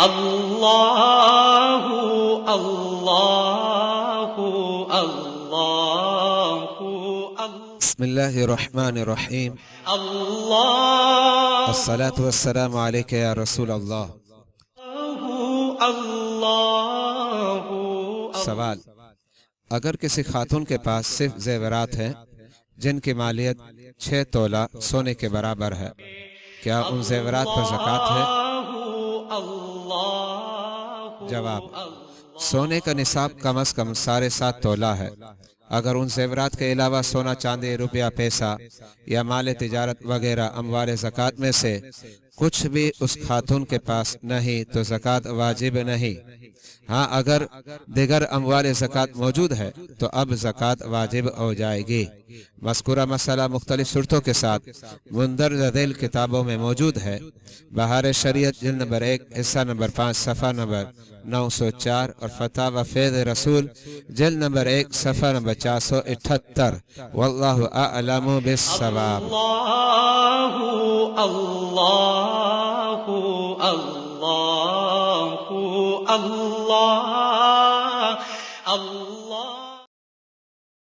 اللہ اللہ اللہ بسم اللہ الرحمن الرحیم اللہ الصلاة والسلام علیک یا رسول اللہ۔ سوال: اگر کسی خاتون کے پاس صرف زیورات ہیں جن کی مالیت 6 تولہ سونے کے برابر ہے، کیا ان زیورات پر زکوٰۃ ہے؟ جواب: سونے کا نصاب کم از کم 7.5 تولہ ہے۔ اگر ان زیورات کے علاوہ سونا، چاندی، روپیہ، پیسہ یا مال تجارت وغیرہ اموال زکوٰۃ میں سے کچھ بھی اس خاتون کے پاس نہیں تو زکوٰۃ واجب نہیں۔ ہاں، اگر دیگر اموال زکوٰۃ موجود ہے تو اب زکوٰۃ واجب ہو جائے گی۔ مذکورہ مسئلہ مختلف صورتوں کے ساتھ مندرجہ ذیل کتابوں میں موجود ہے: بہار شریعت جلد نمبر 1 حصہ نمبر 5 صفحہ نمبر 904 اور فتاوی فیض رسول جلد نمبر 1 صفحہ نمبر 478۔ واللہ اعلم بالصواب۔ اللہ اللہ اللہ اللہ